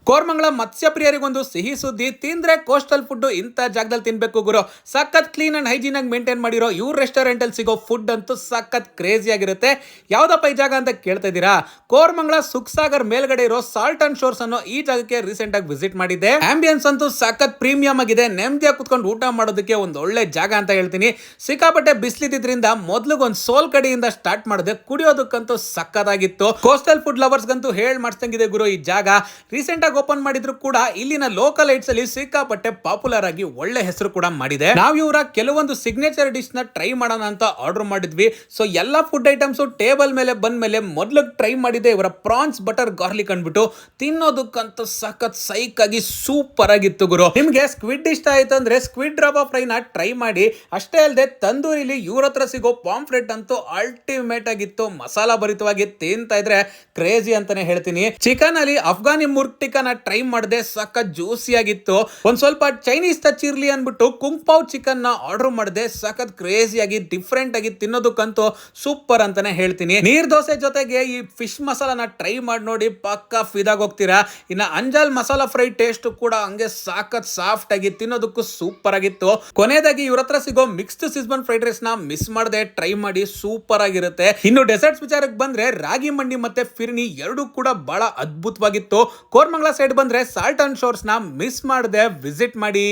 ಕೋರ್ಮಂಗಳ ಮತ್ಸ್ಯ ಪ್ರಿಯರಿಗೊಂದು ಸಿಹಿ ಸುದ್ದಿ. ತಿಂದ್ರೆ ಕೋಸ್ಟಲ್ ಫುಡ್ ಇಂಥ ಜಾಗದಲ್ಲಿ ತಿನ್ಬೇಕು ಗುರು. ಸಖತ್ ಕ್ಲೀನ್ ಅಂಡ್ ಹೈಜೀನ್ ಆಗಿ ಮೇಂಟೈನ್ ಮಾಡಿರೋ ಇವ್ರ ರೆಸ್ಟೋರೆಂಟ್ ಅಲ್ಲಿ ಸಿಗೋ ಫುಡ್ ಅಂತೂ ಸಖತ್ ಕ್ರೇಜಿ ಆಗಿರುತ್ತೆ. ಯಾವ್ದಪ್ಪ ಈ ಜಾಗ ಅಂತ ಕೇಳ್ತಾ ಇದ್ದೀರಾ? ಕೋರ್ಮಂಗಳ ಸುಖಸಾಗರ್ ಮೇಲ್ಗಡೆ ಇರೋ ಸಾಲ್ಟ್ ಅಂಡ್ ಶೋರ್ಸ್ ಅನ್ನೋ ಈ ಜಾಗಕ್ಕೆ ರೀಸೆಂಟ್ ಆಗಿ ವಿಸಿಟ್ ಮಾಡಿದ್ದೆ. ಆಂಬಿಯನ್ಸ್ ಅಂತೂ ಸಖತ್ ಪ್ರೀಮಿಯಂ ಆಗಿದೆ. ನೆಮ್ಮದಿಯಾಗಿ ಕುತ್ಕೊಂಡು ಊಟ ಮಾಡೋದಕ್ಕೆ ಒಂದು ಒಳ್ಳೆ ಜಾಗ ಅಂತ ಹೇಳ್ತೀನಿ. ಸಿಕ್ಕಾಪಟ್ಟೆ ಬಿಸಿಲಿದ್ರಿಂದ ಮೊದ್ಲಿಗೊಂದು ಸೋಲ್ ಕಡೆಯಿಂದ ಸ್ಟಾರ್ಟ್ ಮಾಡಿದೆ. ಕುಡಿಯೋದಕ್ಕಂತೂ ಸಖತ್ತಾಗಿತ್ತು. ಕೋಸ್ಟಲ್ ಫುಡ್ ಲವರ್ಸ್ ಗಂತೂ ಹೇಳ್ ಮಾಡಿಸ್ತಂಗಿದೆ ಗುರು ಈ ಜಾಗ. ರೀಸೆಂಟ್ ಆಗಿ ಓಪನ್ ಮಾಡಿದ್ರು ಕೂಡ ಇಲ್ಲಿನ ಲೋಕಲ್ ಐಟ್ಸ್ ಅಲ್ಲಿ ಸಿಕ್ಕಾಪಟ್ಟೆ ಪಾಪ್ಯುಲರ್ ಆಗಿ ಒಳ್ಳೆ ಹೆಸರು ಕೂಡ ಮಾಡಿದೆ. ನಾವು ಇವರ ಕೆಲವೊಂದು ಸಿಗ್ನೇಚರ್ ಡಿಶ್ ನ ಟ್ರೈ ಮಾಡೋಣ ಅಂತ ಆರ್ಡರ್ ಮಾಡಿದ್ವಿ. ಸೊ ಎಲ್ಲಾ ಫುಡ್ ಐಟಮ್ಸ್ ಟೇಬಲ್ ಮೇಲೆ ಬಂದ ಮೇಲೆ ಮೊದಲು ಟ್ರೈ ಮಾಡಿದೆ ಇವರ ಪ್ರಾನ್ಸ್ ಬಟರ್ ಗಾರ್ಲಿಕ್ ಅಂದ್ಬಿಟ್ಟು. ತಿನ್ನೋದಕ್ಕಂತೂ ಸಖತ್ ಸೈಕ್ ಆಗಿ ಸೂಪರ್ ಆಗಿತ್ತು ಗುರು. ನಿಮ್ಗೆ ಸ್ಕ್ವಿಡ್ ಇಷ್ಟ ಆಯ್ತು ಅಂದ್ರೆ ಸ್ಕ್ವಿಡ್ ಡ್ರಾಬಾ ಫ್ರೈ ನ ಟ್ರೈ ಮಾಡಿ. ಅಷ್ಟೇ ಅಲ್ಲದೆ ತಂದೂರಿಲಿ ಇವ್ರ ಹತ್ರ ಸಿಗೋ ಪಾಂಫ್ರೆಟ್ ಅಂತೂ ಅಲ್ಟಿಮೇಟ್ ಆಗಿತ್ತು. ಮಸಾಲಾ ಭರಿತವಾಗಿ ತಿಂತಾ ಇದ್ರೆ ಕ್ರೇಜಿ ಅಂತಾನೆ ಹೇಳ್ತೀನಿ. ಚಿಕನ್ ಅಲ್ಲಿ ಅಫ್ಘಾನಿ ಮುರ್ಗ್ ಟಿಕ್ಕಾ ಟ್ರೈ ಮಾಡಿದೆ. ಸಖತ್ ಜ್ಯೂಸಿ ಆಗಿತ್ತು. ಒಂದ್ ಸ್ವಲ್ಪ ಚೈನೀಸ್ ಟಚ್ ಇರ್ಲಿ ಅನ್ಬಿಟ್ಟು ಕುಂಗ್ ಪಾವ್ ಚಿಕನ್ ನ ಆರ್ಡರ್ ಮಾಡಿದೆ. ಸಖತ್ ಕ್ರೇಜಿ ಆಗಿ ಡಿಫ್ರೆಂಟ್ ಆಗಿ ತಿನ್ನೋದಕ್ಕಂತೂ ಸೂಪರ್ ಅಂತಾನೆ ಹೇಳ್ತೀನಿ. ನೀರ್ ದೋಸೆ ಜೊತೆಗೆ ಈ ಫಿಶ್ ಮಸಾಲಾನ ಟ್ರೈ ಮಾಡಿ ನೋಡಿ, ಪಕ್ಕಾ ಫಿದಾಗ್ ಹೋಗ್ತೀರಾ. ಇನ್ನ ಅಂಜಲ್ ಮಸಾಲಾ ಫ್ರೈ ಟೇಸ್ಟ್ ಕೂಡ ಹಂಗೆ ಸಖತ್ ಸಾಫ್ಟ್ ಆಗಿ ತಿನ್ನೋದಕ್ಕೂ ಸೂಪರ್ ಆಗಿತ್ತು. ಕೊನೆಯದಾಗಿ ಇವ್ರ ಹತ್ರ ಸಿಗೋ ಮಿಕ್ಸ್ಡ್ ಸಿಸ್ಬನ್ ಫ್ರೈಡ್ ರೈಸ್ ನ ಮಿಸ್ ಮಾಡದೆ ಟ್ರೈ ಮಾಡಿ, ಸೂಪರ್ ಆಗಿರುತ್ತೆ. ಇನ್ನು ಡೆಸರ್ಟ್ಸ್ ವಿಚಾರಕ್ಕೆ ಬಂದ್ರೆ ರಾಗಿ ಮಂಡಿ ಮತ್ತೆ ಫಿರ್ನಿ ಎರಡು ಕೂಡ ಬಹಳ ಅದ್ಭುತವಾಗಿತ್ತು. ಕೋರ್ಮಂಗ್ಲಾ ಸೈಡ್ ಬಂದ್ರೆ ಸಾಲ್ಟ್ ಅಂಡ್ ಶೋರ್ಸ್ ನ ಮಿಸ್ ಮಾಡದೆ ವಿಸಿಟ್ ಮಾಡಿ.